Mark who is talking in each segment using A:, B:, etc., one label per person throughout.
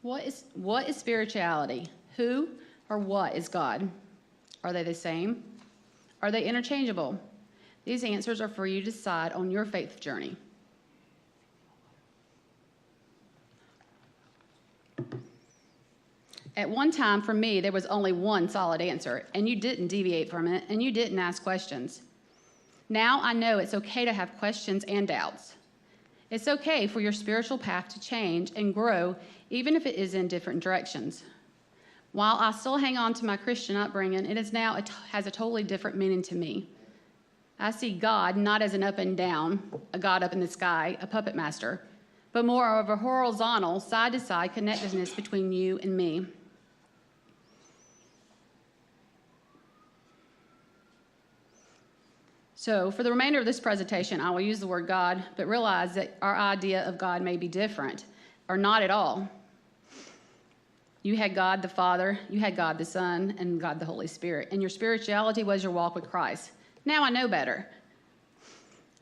A: What is spirituality? Who or what is God? Are they the same? Are they interchangeable? These answers are for you to decide on your faith journey. At one time, for me, there was only one solid answer, and you didn't deviate from it, and you didn't ask questions. Now I know it's okay to have questions and doubts. It's okay for your spiritual path to change and grow, even if it is in different directions. While I still hang on to my Christian upbringing, it is now has a totally different meaning to me. I see God not as an up and down, a God up in the sky, a puppet master, but more of a horizontal, side-to-side connectedness between you and me. So for the remainder of this presentation, I will use the word God, but realize that our idea of God may be different, or not at all. You had God the Father, you had God the Son, and God the Holy Spirit, and your spirituality was your walk with Christ. Now I know better.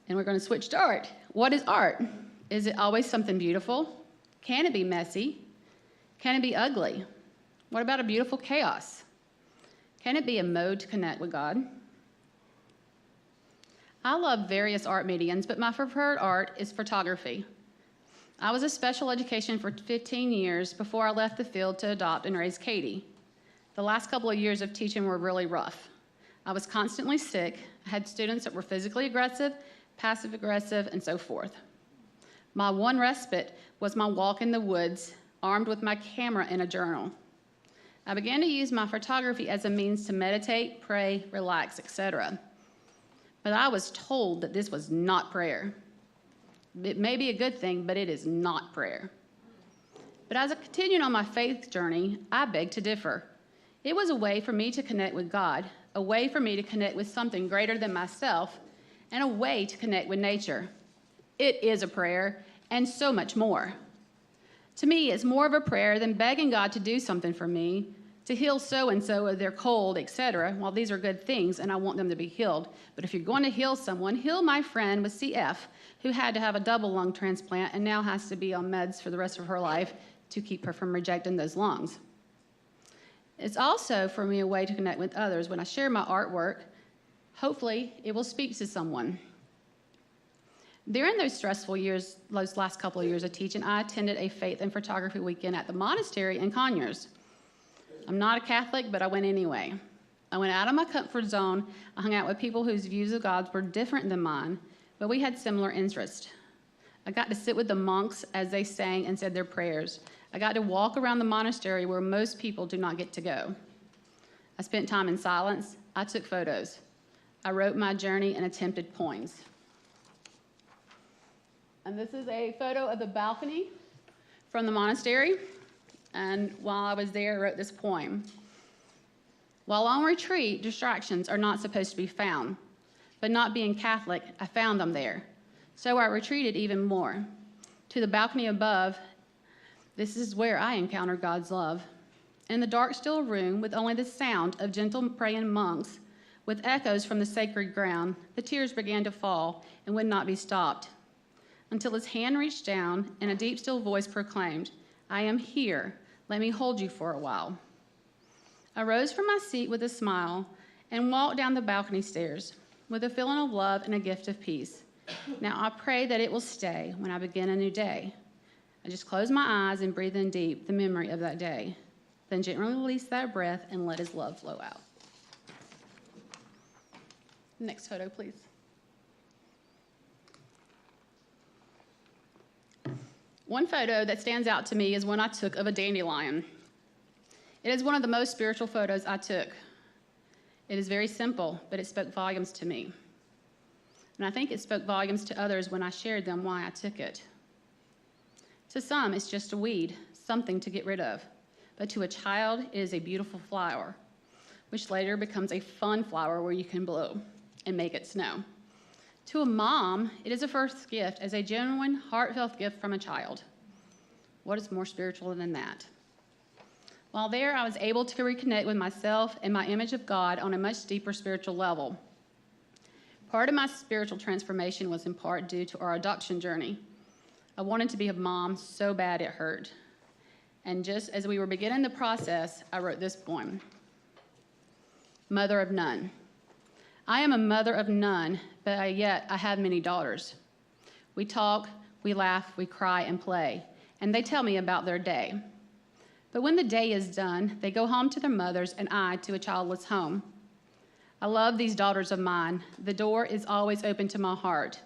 A: And we're going to switch to art. What is art? Is it always something beautiful? Can it be messy? Can it be ugly? What about a beautiful chaos? Can it be a mode to connect with God? I love various art mediums, but my preferred art is photography. I was a special education for 15 years before I left the field to adopt and raise Katie. The last couple of years of teaching were really rough. I was constantly sick. I had students that were physically aggressive, passive aggressive, and so forth. My one respite was my walk in the woods, armed with my camera and a journal. I began to use my photography as a means to meditate, pray, relax, etc. But I was told that this was not prayer. It may be a good thing, but it is not prayer. But as I continued on my faith journey, I beg to differ. It was a way for me to connect with God, a way for me to connect with something greater than myself, and a way to connect with nature. It is a prayer, and so much more. To me, it's more of a prayer than begging God to do something for me, to heal so-and-so of their cold, etc. Well, these are good things, and I want them to be healed. But if you're going to heal someone, heal my friend with CF, who had to have a double lung transplant and now has to be on meds for the rest of her life to keep her from rejecting those lungs. It's also, for me, a way to connect with others. When I share my artwork, hopefully it will speak to someone. During those stressful years, those last couple of years of teaching, I attended a faith and photography weekend at the monastery in Conyers. I'm not a Catholic, but I went anyway. I went out of my comfort zone. I hung out with people whose views of God were different than mine, but we had similar interests. I got to sit with the monks as they sang and said their prayers. I got to walk around the monastery where most people do not get to go. I spent time in silence. I took photos. I wrote my journey and attempted poems. And this is a photo of the balcony from the monastery. And while I was there, I wrote this poem. While on retreat, distractions are not supposed to be found. But not being Catholic, I found them there. So I retreated even more. To the balcony above, this is where I encountered God's love. In the dark, still room, with only the sound of gentle praying monks, with echoes from the sacred ground, the tears began to fall and would not be stopped, until his hand reached down and a deep, still voice proclaimed, "I am here. Let me hold you for a while." I rose from my seat with a smile and walked down the balcony stairs with a feeling of love and a gift of peace. Now I pray that it will stay when I begin a new day. I just close my eyes and breathe in deep the memory of that day. Then gently release that breath and let his love flow out. Next photo, please. One photo that stands out to me is one I took of a dandelion. It is one of the most spiritual photos I took. It is very simple, but it spoke volumes to me. And I think it spoke volumes to others when I shared them why I took it. To some, it's just a weed, something to get rid of. But to a child, it is a beautiful flower, which later becomes a fun flower where you can blow and make it snow. To a mom, it is a first gift as a genuine, heartfelt gift from a child. What is more spiritual than that? While there, I was able to reconnect with myself and my image of God on a much deeper spiritual level. Part of my spiritual transformation was in part due to our adoption journey. I wanted to be a mom so bad it hurt. And just as we were beginning the process, I wrote this poem, Mother of None. I am a mother of none, but yet I have many daughters. We talk, we laugh, we cry and play, and they tell me about their day. But when the day is done, they go home to their mothers and I to a childless home. I love these daughters of mine. The door is always open to my heart.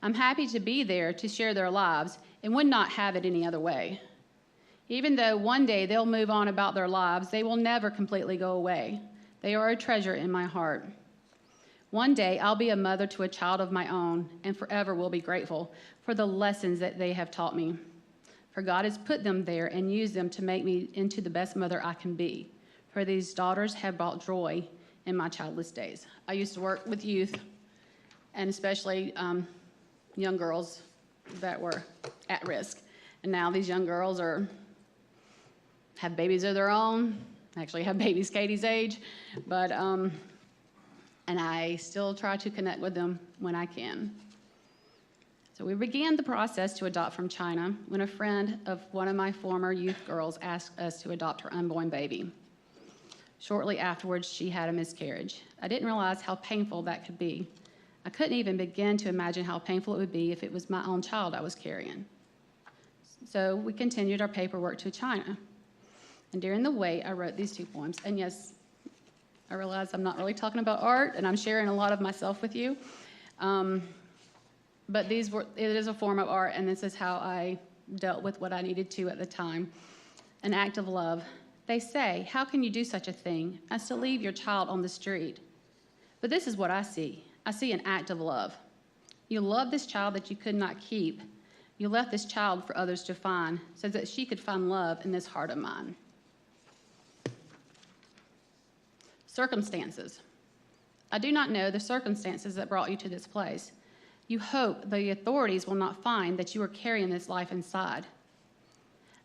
A: I'm happy to be there to share their lives and would not have it any other way. Even though one day they'll move on about their lives, they will never completely go away. They are a treasure in my heart. One day I'll be a mother to a child of my own and forever will be grateful for the lessons that they have taught me. For God has put them there and used them to make me into the best mother I can be. For these daughters have brought joy in my childless days. I used to work with youth, and especially young girls that were at risk. And now these young girls have babies of their own, actually have babies Katie's age, but and I still try to connect with them when I can. So we began the process to adopt from China when a friend of one of my former youth girls asked us to adopt her unborn baby. Shortly afterwards, she had a miscarriage. I didn't realize how painful that could be. I couldn't even begin to imagine how painful it would be if it was my own child I was carrying. So we continued our paperwork to China. And during the wait, I wrote these two poems. And yes, I realize I'm not really talking about art, and I'm sharing a lot of myself with you. But it is a form of art, and this is how I dealt with what I needed to at the time. An act of love. They say, how can you do such a thing as to leave your child on the street? But this is what I see. I see an act of love. You love this child that you could not keep. You left this child for others to find so that she could find love in this heart of mine. Circumstances. I do not know the circumstances that brought you to this place. You hope the authorities will not find that you are carrying this life inside.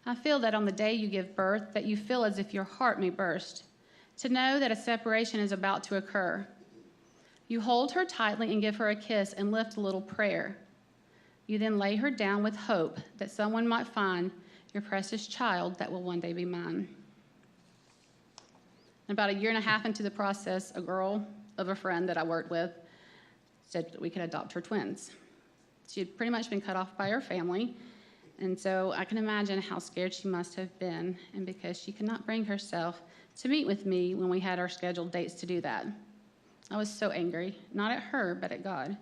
A: I feel that on the day you give birth, that you feel as if your heart may burst, to know that a separation is about to occur. You hold her tightly and give her a kiss and lift a little prayer. You then lay her down with hope that someone might find your precious child that will one day be mine. About a year and a half into the process, a girl of a friend that I worked with said that we could adopt her twins. She had pretty much been cut off by her family, and so I can imagine how scared she must have been, and because she could not bring herself to meet with me when we had our scheduled dates to do that. I was so angry, not at her, but at God.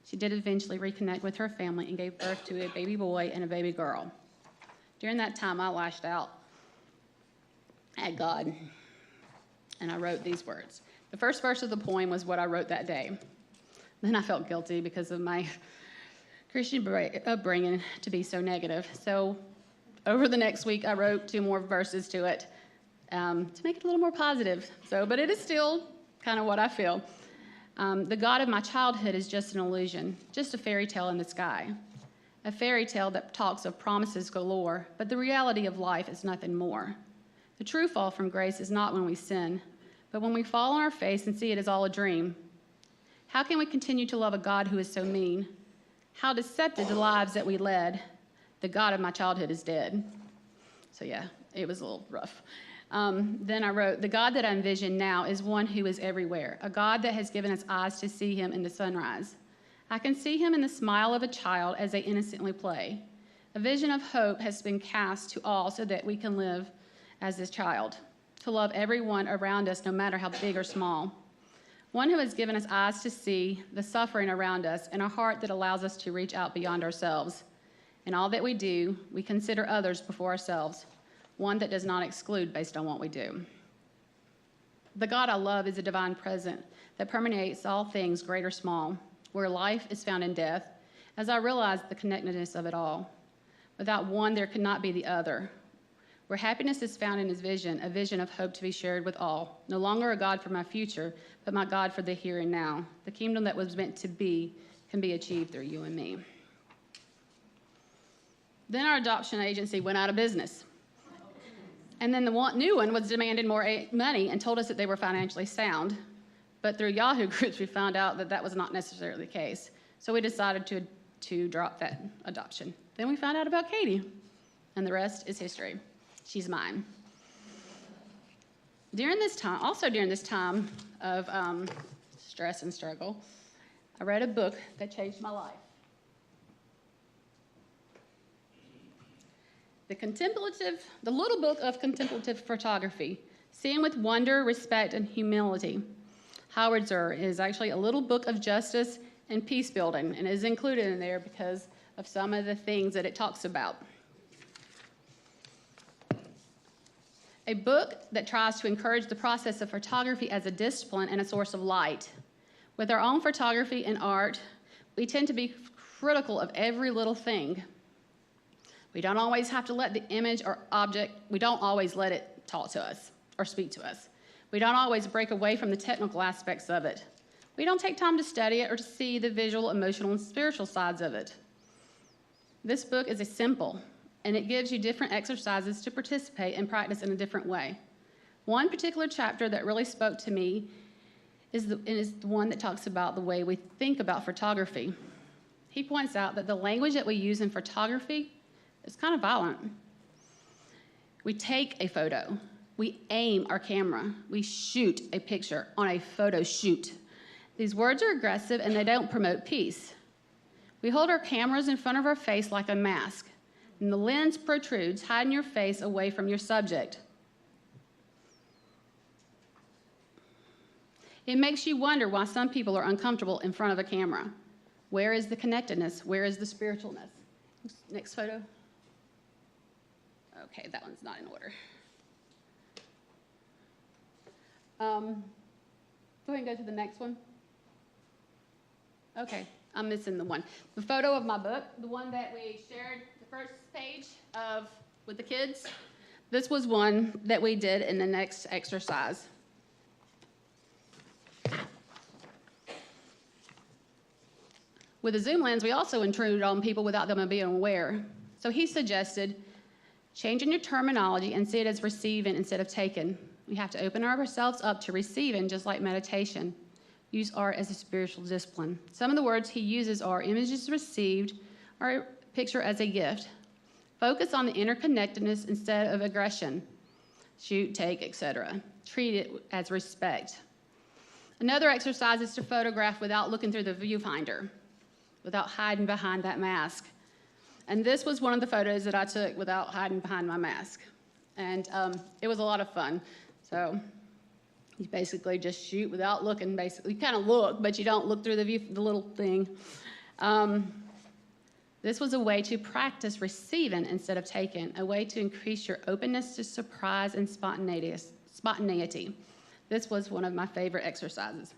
A: She did eventually reconnect with her family and gave birth to a baby boy and a baby girl. During that time, I lashed out at God, and I wrote these words. The first verse of the poem was what I wrote that day. Then I felt guilty because of my Christian upbringing to be so negative. So over the next week, I wrote 2 more verses to it to make it a little more positive. But it is still kind of what I feel. The God of my childhood is just an illusion, just a fairy tale in the sky. A fairy tale that talks of promises galore, but the reality of life is nothing more. The true fall from grace is not when we sin, but when we fall on our face and see it as all a dream. How can we continue to love a God who is so mean? How deceptive the lives that we led. The God of my childhood is dead. So yeah, it was a little rough. Then I wrote, the God that I envision now is one who is everywhere, a God that has given us eyes to see him in the sunrise. I can see him in the smile of a child as they innocently play. A vision of hope has been cast to all so that we can live as this child, to love everyone around us no matter how big or small. One who has given us eyes to see the suffering around us and a heart that allows us to reach out beyond ourselves. In all that we do, we consider others before ourselves, one that does not exclude based on what we do. The God I love is a divine presence that permeates all things, great or small, where life is found in death, as I realize the connectedness of it all. Without one, there could not be the other. Where happiness is found in his vision, a vision of hope to be shared with all. No longer a God for my future, but my God for the here and now. The kingdom that was meant to be can be achieved through you and me. Then our adoption agency went out of business. And then the new one was demanding more money and told us that they were financially sound. But through Yahoo groups, we found out that that was not necessarily the case. So we decided to drop that adoption. Then we found out about Katie, and the rest is history. She's mine. During this time of stress and struggle, I read a book that changed my life. The Little Book of Contemplative Photography, Seeing with Wonder, Respect, and Humility. Howard Zur is actually a little book of justice and peace building, and is included in there because of some of the things that it talks about. A book that tries to encourage the process of photography as a discipline and a source of light. With our own photography and art, we tend to be critical of every little thing. We don't always have to let the image or object, we don't always let it talk to us or speak to us. We don't always break away from the technical aspects of it. We don't take time to study it or to see the visual, emotional, and spiritual sides of it. This book is simple, and it gives you different exercises to participate and practice in a different way. One particular chapter that really spoke to me is the one that talks about the way we think about photography. He points out that the language that we use in photography is kind of violent. We take a photo, we aim our camera, we shoot a picture on a photo shoot. These words are aggressive and they don't promote peace. We hold our cameras in front of our face like a mask, and the lens protrudes, hiding your face away from your subject. It makes you wonder why some people are uncomfortable in front of a camera. Where is the connectedness? Where is the spiritualness? Next photo. Okay, that one's not in order. Go ahead and go to the next one. Okay, I'm missing the one. The photo of my book, the one that we shared the first page of with the kids. This was one that we did in the next exercise. With a zoom lens, we also intrude on people without them being aware. So he suggested changing your terminology and see it as receiving instead of taken. We have to open ourselves up to receiving, just like meditation. Use art as a spiritual discipline. Some of the words he uses are images received or picture as a gift. Focus on the interconnectedness instead of aggression. Shoot, take, etc. Treat it as respect. Another exercise is to photograph without looking through the viewfinder, without hiding behind that mask. And this was one of the photos that I took without hiding behind my mask. And it was a lot of fun. So you basically just shoot without looking, basically. You kind of look, but you don't look through the little thing. This was a way to practice receiving instead of taking, a way to increase your openness to surprise and spontaneity. This was one of my favorite exercises.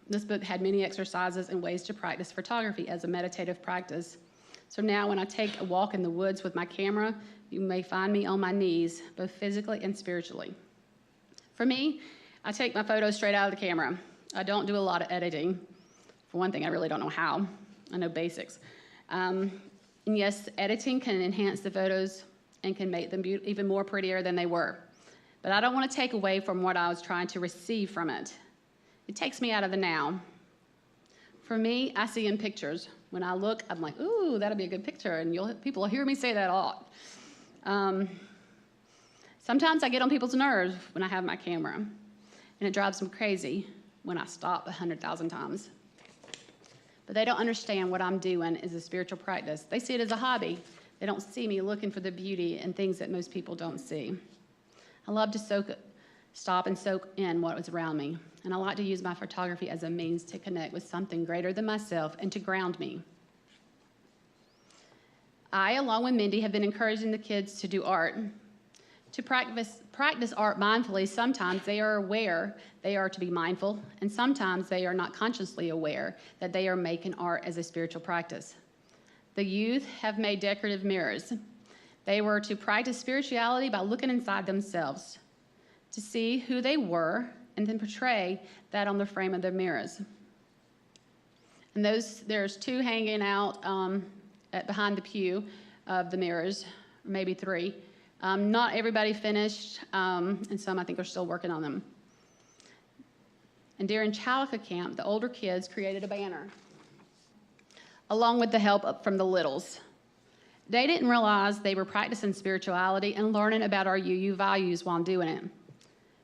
A: This book had many exercises and ways to practice photography as a meditative practice. So now when I take a walk in the woods with my camera, you may find me on my knees, both physically and spiritually. For me, I take my photos straight out of the camera. I don't do a lot of editing. For one thing, I really don't know how. I know basics. And yes, editing can enhance the photos and can make them even more prettier than they were. But I don't want to take away from what I was trying to receive from it. It takes me out of the now. For me, I see in pictures. When I look, I'm like, ooh, that'll be a good picture, and people will hear me say that a lot. Sometimes I get on people's nerves when I have my camera, and it drives them crazy when I stop 100,000 times. But they don't understand what I'm doing is a spiritual practice. They see it as a hobby. They don't see me looking for the beauty and things that most people don't see. I love to stop and soak in what was around me, and I like to use my photography as a means to connect with something greater than myself and to ground me. I, along with Mindy, have been encouraging the kids to do art. To practice art mindfully, sometimes they are aware they are to be mindful, and sometimes they are not consciously aware that they are making art as a spiritual practice. The youth have made decorative mirrors. They were to practice spirituality by looking inside themselves, to see who they were, and then portray that on the frame of their mirrors. And there's two hanging out behind the pew of the mirrors, maybe three. Not everybody finished, and some I think are still working on them. And during Chalaka Camp, the older kids created a banner, along with the help from the littles. They didn't realize they were practicing spirituality and learning about our UU values while doing it.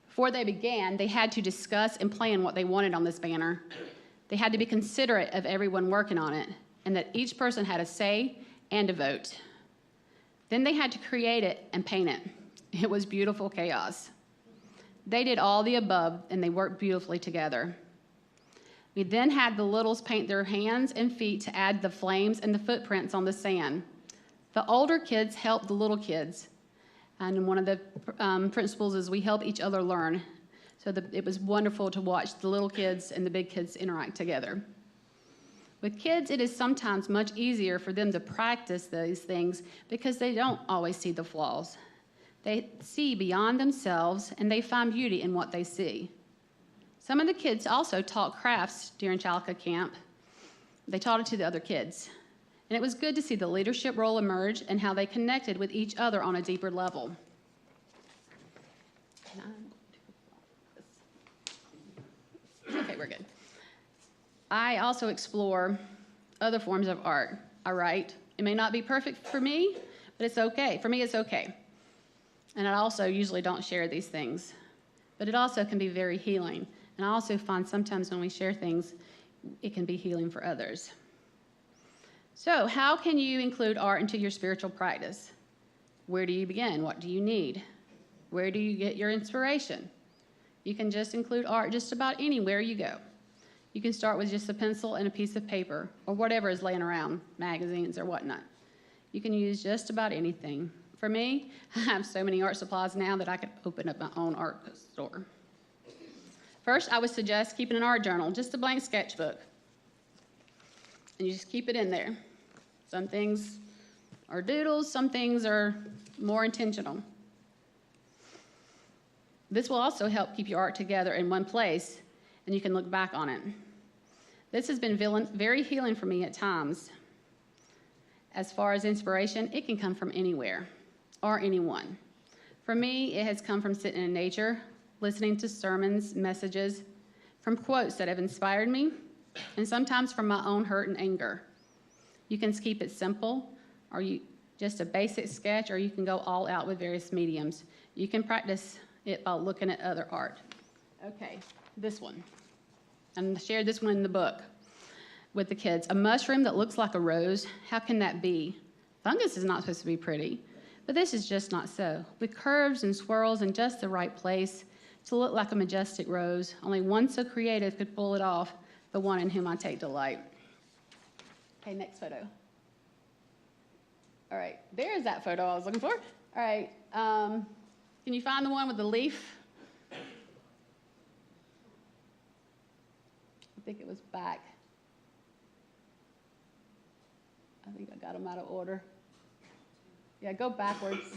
A: Before they began, they had to discuss and plan what they wanted on this banner. They had to be considerate of everyone working on it, and that each person had a say and a vote. Then they had to create it and paint it. It was beautiful chaos. They did all the above, and they worked beautifully together. We then had the littles paint their hands and feet to add the flames and the footprints on the sand. The older kids helped the little kids. And one of the principles is we help each other learn. So it was wonderful to watch the little kids and the big kids interact together. With kids, it is sometimes much easier for them to practice these things because they don't always see the flaws. They see beyond themselves, and they find beauty in what they see. Some of the kids also taught crafts during childhood camp. They taught it to the other kids. And it was good to see the leadership role emerge and how they connected with each other on a deeper level. Okay, we're good. I also explore other forms of art. I write. It may not be perfect for me, but it's okay. For me, it's okay. And I also usually don't share these things. But it also can be very healing. And I also find sometimes when we share things, it can be healing for others. So, how can you include art into your spiritual practice? Where do you begin? What do you need? Where do you get your inspiration? You can just include art just about anywhere you go. You can start with just a pencil and a piece of paper, or whatever is laying around, magazines or whatnot. You can use just about anything. For me, I have so many art supplies now that I could open up my own art store. First, I would suggest keeping an art journal, just a blank sketchbook. And you just keep it in there. Some things are doodles, some things are more intentional. This will also help keep your art together in one place, and you can look back on it. This has been very healing for me at times. As far as inspiration, it can come from anywhere or anyone. For me, it has come from sitting in nature, listening to sermons, messages, from quotes that have inspired me, and sometimes from my own hurt and anger. You can keep it simple, or just a basic sketch, or you can go all out with various mediums. You can practice it by looking at other art. Okay, this one. And I shared this one in the book with the kids. A mushroom that looks like a rose, how can that be? Fungus is not supposed to be pretty, but this is just not so. With curves and swirls in just the right place to look like a majestic rose, only one so creative could pull it off, the one in whom I take delight. Okay, next photo. All right, there's that photo I was looking for. All right, can you find the one with the leaf? I think it was back. I think I got them out of order. Yeah, go backwards.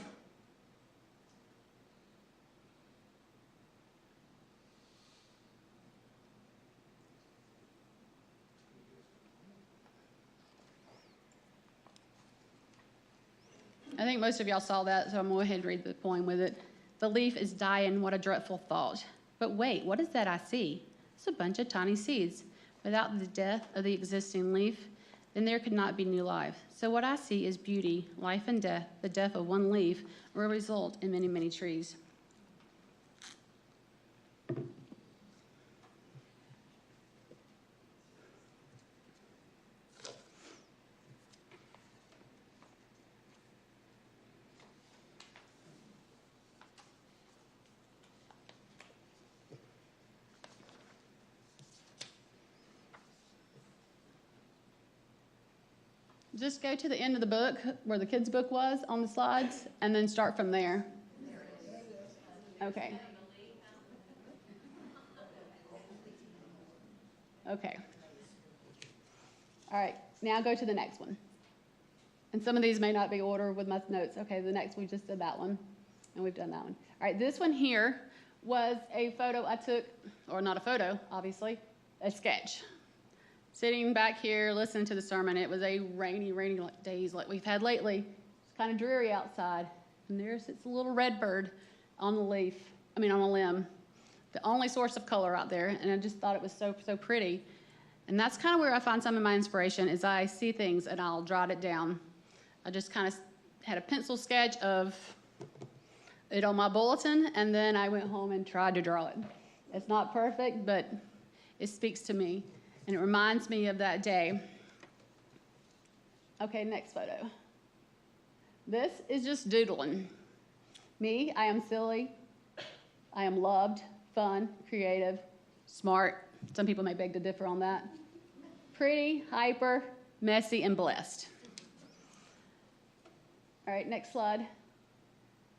A: I think most of y'all saw that, so I'm going to go ahead and read the poem with it. The leaf is dying, what a dreadful thought. But wait, what is that I see? It's a bunch of tiny seeds. Without the death of the existing leaf, then there could not be new life. So what I see is beauty, life and death. The death of one leaf will result in many, many trees. Just go to the end of the book where the kids' book was on the slides, and then start from there. Okay. Okay. All right, now go to the next one. And some of these may not be ordered with my notes. Okay, the next, we just did that one, and we've done that one. All right, this one here was a photo I took, or not a photo, obviously, a sketch. Sitting back here, listening to the sermon, it was a rainy days like we've had lately. It's kind of dreary outside. And there sits a little red bird on on a limb. The only source of color out there, and I just thought it was so pretty. And that's kind of where I find some of my inspiration, is I see things and I'll jot it down. I just kind of had a pencil sketch of it on my bulletin, and then I went home and tried to draw it. It's not perfect, but it speaks to me, and it reminds me of that day. Okay, next photo. This is just doodling. Me, I am silly. I am loved, fun, creative, smart. Some people may beg to differ on that. Pretty, hyper, messy, and blessed. All right, next slide.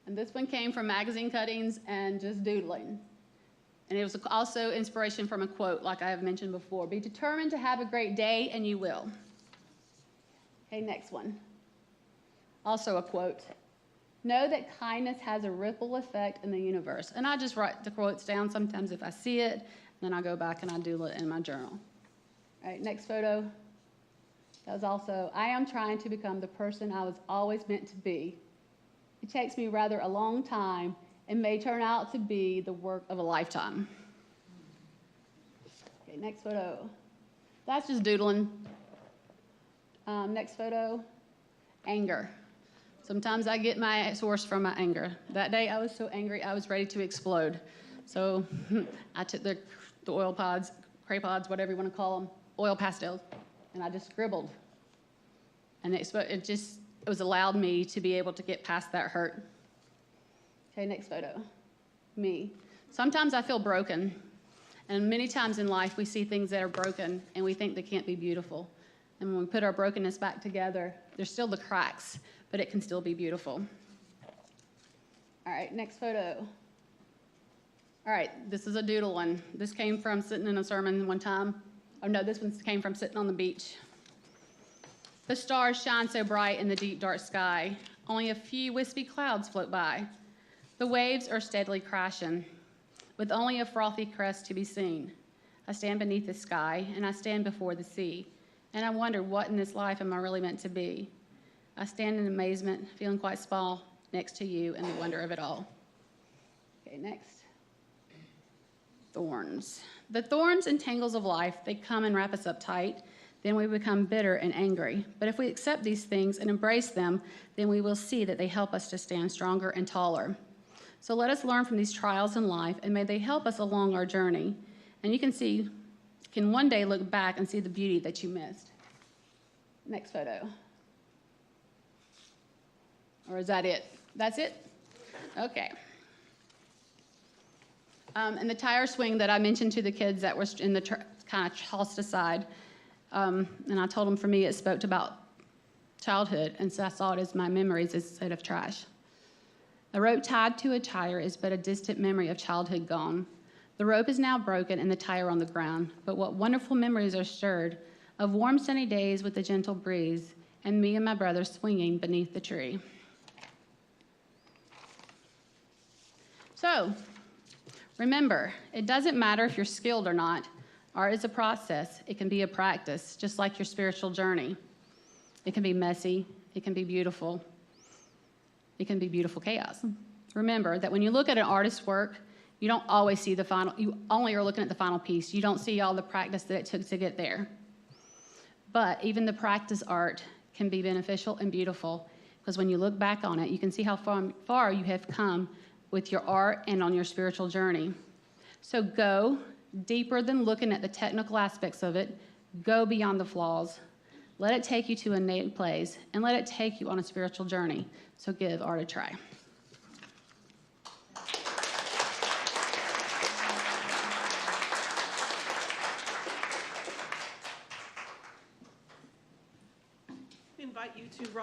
A: And this one came from magazine cuttings and just doodling. And it was also inspiration from a quote, like I have mentioned before. Be determined to have a great day, and you will. Okay, next one. Also a quote. Know that kindness has a ripple effect in the universe. And I just write the quotes down sometimes if I see it, then I go back and I doodle it in my journal. All right, next photo. That was also, I am trying to become the person I was always meant to be. It takes me rather a long time and may turn out to be the work of a lifetime. Okay, next photo. That's just doodling. Next photo, anger. Sometimes I get my source from my anger. That day I was so angry I was ready to explode. So I took the oil pods, cray pods, whatever you want to call them, oil pastels, and I just scribbled. And it was allowed me to be able to get past that hurt. Okay, next photo. Me. Sometimes I feel broken. And many times in life we see things that are broken and we think they can't be beautiful. And when we put our brokenness back together, there's still the cracks, but it can still be beautiful. All right, next photo. All right, this is a doodle one. This came from sitting in a sermon one time. Oh no, this one came from sitting on the beach. The stars shine so bright in the deep, dark sky. Only a few wispy clouds float by. The waves are steadily crashing, with only a frothy crest to be seen. I stand beneath the sky, and I stand before the sea, and I wonder what in this life am I really meant to be. I stand in amazement, feeling quite small next to you and the wonder of it all. Okay, next. Thorns. The thorns and tangles of life, they come and wrap us up tight. Then we become bitter and angry. But if we accept these things and embrace them, then we will see that they help us to stand stronger and taller. So let us learn from these trials in life, and may they help us along our journey. And you can one day look back and see the beauty that you missed. Next photo. Or is that it? That's it? Okay. And the tire swing that I mentioned to the kids that was in the kind of tossed aside, and I told them for me it spoke about childhood, and so I saw it as my memories instead of trash. A rope tied to a tire is but a distant memory of childhood gone. The rope is now broken and the tire on the ground, but what wonderful memories are stirred of warm sunny days with a gentle breeze, and me and my brother swinging beneath the tree. So, remember, it doesn't matter if you're skilled or not. Art is a process. It can be a practice, just like your spiritual journey. It can be messy. It can be beautiful. It can be beautiful chaos. Remember that when you look at an artist's work, you don't always see the final, you only are looking at the final piece. You don't see all the practice that it took to get there. But even the practice art can be beneficial and beautiful, because when you look back on it, you can see how far you have come with your art and on your spiritual journey. So go deeper than looking at the technical aspects of it. Go beyond the flaws. Let it take you to a native place, and let it take you on a spiritual journey. So give art a try.
B: We invite you to